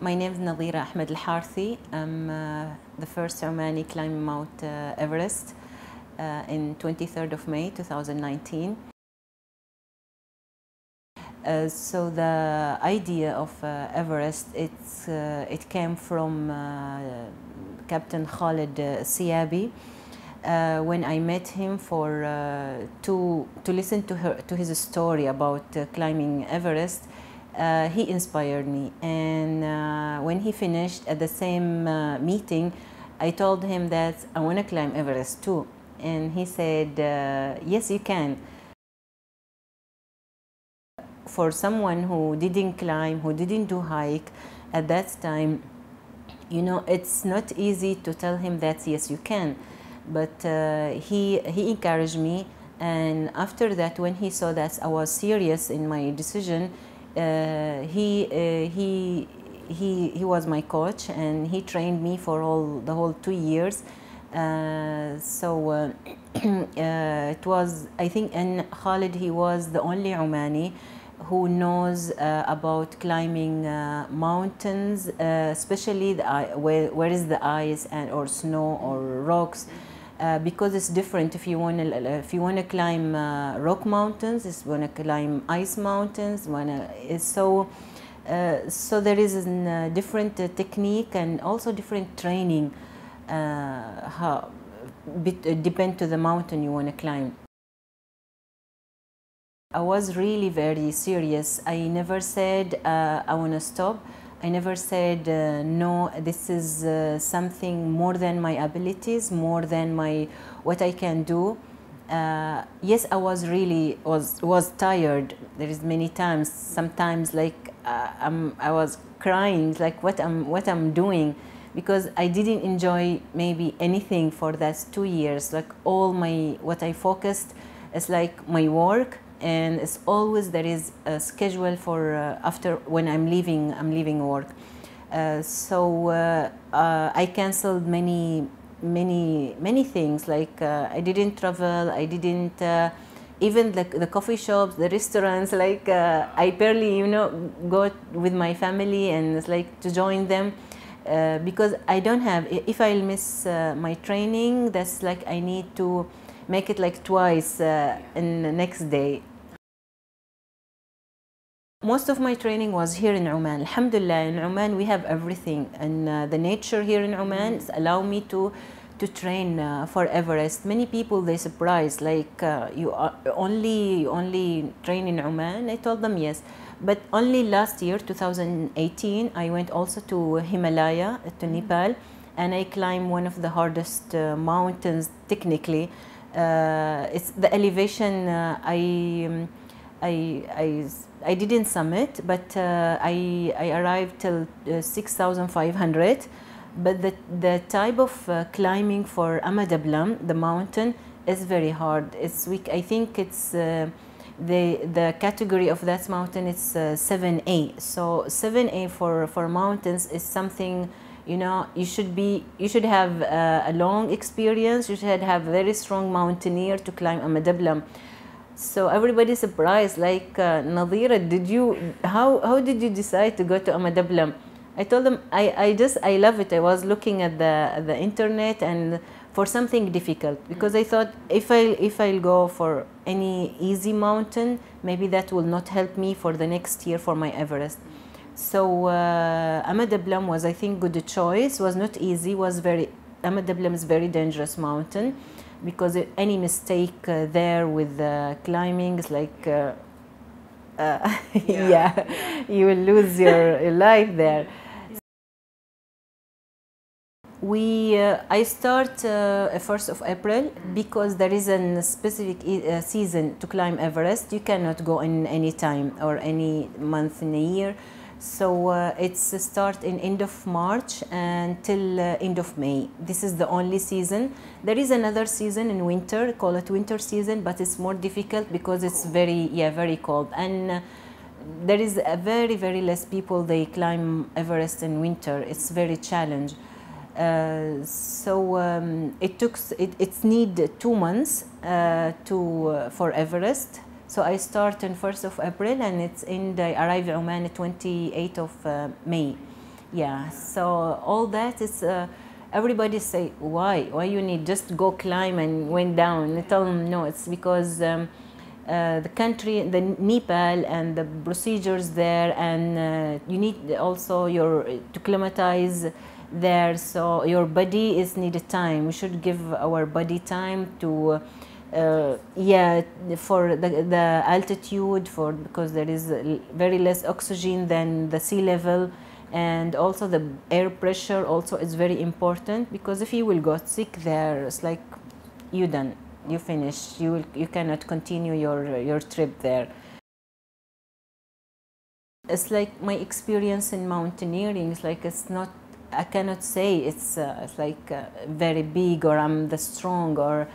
My name is Nadira Ahmed Al-Harthi. I'm the first Omani climbing Mount Everest in 23rd of May 2019. So the idea of Everest, it came from Captain Khalid Siabi. When I met him to listen to his story about climbing Everest, he inspired me. And when he finished at the same meeting, I told him that I want to climb Everest too. And he said, yes, you can. For someone who didn't climb, who didn't do hike at that time, you know, it's not easy to tell him that yes, you can. But he encouraged me, and after that, when he saw that I was serious in my decision, he was my coach, and he trained me for the whole 2 years. It was, I think, and Khalid, he was the only Omani who knows about climbing mountains, especially where is the ice and or snow or rocks, because it's different. If you want to climb rock mountains, if you want to climb ice mountains, so there is a different technique and also different training. Depend to the mountain you want to climb. I was really very serious. I never said I want to stop. I never said no, this is something more than my abilities, more than what I can do. Yes, I was really was tired. There is many times, sometimes like I was crying, like what I'm doing, because I didn't enjoy maybe anything for that 2 years. Like what I focused is like my work. And it's always there is a schedule for after when I'm leaving work. I canceled many things. Like I didn't travel. I didn't even the coffee shops, the restaurants. Like I barely go with my family and it's like to join them. Because I don't have. If I'll miss my training, that's like I need to make it like twice in the next day. Most of my training was here in Oman. Alhamdulillah, in Oman we have everything, and the nature here in Oman allow me to train for Everest. Many people they surprised, like you only train in Oman. I told them yes, but only last year 2018 I went also to Himalaya, to Nepal, and I climbed one of the hardest mountains technically. It's the elevation. I didn't summit, but I arrived till 6,500. But the type of climbing for Amadablam, the mountain, is very hard. It's weak. I think it's the category of that mountain is 7A. So 7A for mountains is something, you should have a long experience. You should have a very strong mountaineer to climb Amadablam. So everybody surprised, like Nadira, how did you decide to go to Amadablam? I told them I love it. I was looking at the internet and for something difficult, because I thought if I'll go for any easy mountain, maybe that will not help me for the next year for my Everest. So Amadablam was, I think, good choice. Was not easy. Amadablam is very dangerous mountain, because any mistake there with climbing is like you will lose your life there. I start 1st of April, because there is a specific season to climb Everest. You cannot go in any time or any month in a year. So it's start in end of March until end of May. This is the only season. There is another season in winter, call it winter season, but it's more difficult because it's very cold. And there is a very less people they climb Everest in winter. It's very challenge. It need 2 months for Everest. So I start on 1st of April and I arrive in Oman 28th of May. Yeah, so all that is, everybody say, why you need just go climb and went down. I tell them no, it's because the country, the Nepal and the procedures there, and you need also to climatize there, so your body is needed time. We should give our body time to yeah, for the altitude, because there is very less oxygen than the sea level, and also the air pressure also is very important, because if you will go sick there, it's like you done, you finish, you cannot continue your trip there. It's like my experience in mountaineering is like, it's not, I cannot say it's like very big, or I'm the strong, or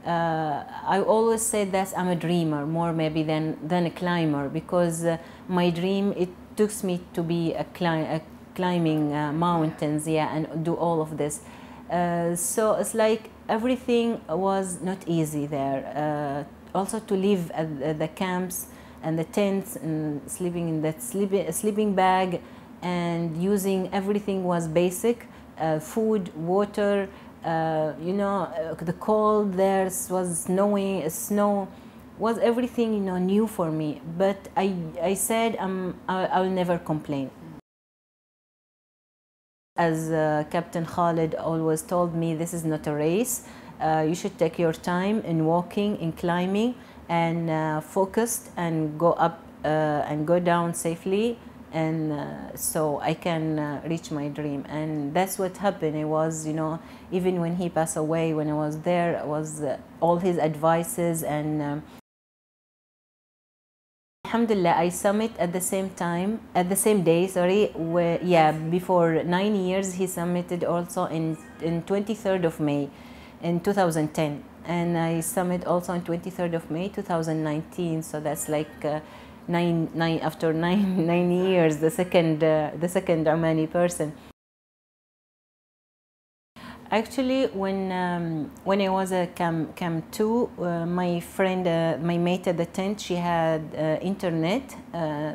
I always say that I'm a dreamer more maybe than a climber, because my dream, it took me to be a climbing mountains, yeah, and do all of this. So it's like everything was not easy there. Also to live at the camps and the tents and sleeping in that sleeping bag, and using everything was basic, food, water. You know, the cold there was snowing, snow was everything, you know, new for me. But I said I'll never complain. As Captain Khalid always told me, this is not a race. You should take your time in walking, in climbing, and focused, and go up and go down safely, and so I can reach my dream. And that's what happened. It was, you know, even when he passed away, when I was there, it was all his advices, and Alhamdulillah, I summit at the same time, at the same day, sorry, where, yeah, before 9 years, he summited also in 23rd of May in 2010. And I summit also on 23rd of May 2019, so that's like after nine years, the second Omani person. Actually, when I was at Camp 2, my friend, my mate at the tent, she had internet,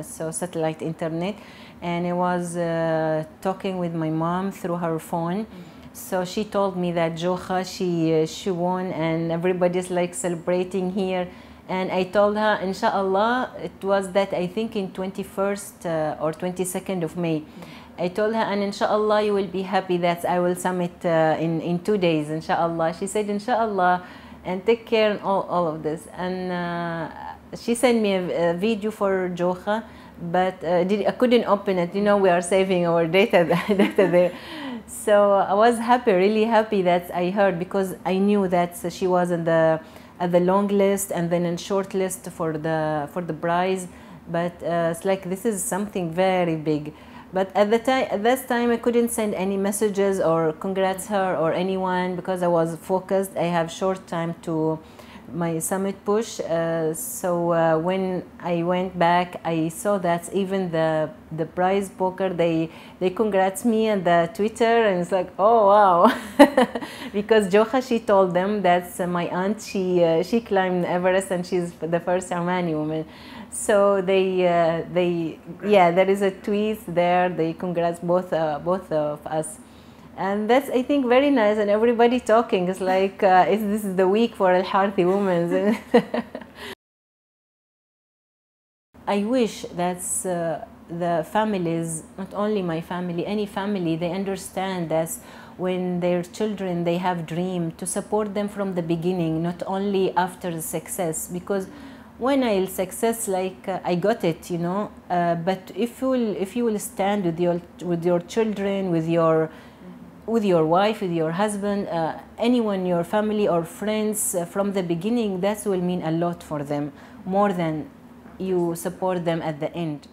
so satellite internet, and I was talking with my mom through her phone. So she told me that Jocha, she won, and everybody's like celebrating here. And I told her, inshallah, it was that, I think in 21st or 22nd of May. I told her, and inshallah you will be happy that I will summit in 2 days, inshallah. She said, inshallah, and take care and all of this. And she sent me a video for Jocha, but I couldn't open it. You know, we are saving our data there. So I was happy, really happy that I heard, because I knew that she was at the long list and then in short list for the prize. But it's like, this is something very big. But at this time I couldn't send any messages or congrats her or anyone, because I was focused. I have short time to my summit push. So when I went back, I saw that even the prize poker, they congrats me on the Twitter, and it's like, oh wow. Because Jocha, she told them that's my aunt, she climbed Everest, and she's the first Omani woman. So yeah, there is a tweet there, they congrats both of us. And that's, I think, very nice, and everybody talking. It's like, this is the week for Al Harthi women. I wish that the families, not only my family, any family, they understand that when their children, they have dream, to support them from the beginning, not only after the success. Because when I'll success, like I got it, you know. But if you will stand with your children, with your wife, with your husband, anyone, your family or friends, from the beginning, that will mean a lot for them, more than you support them at the end.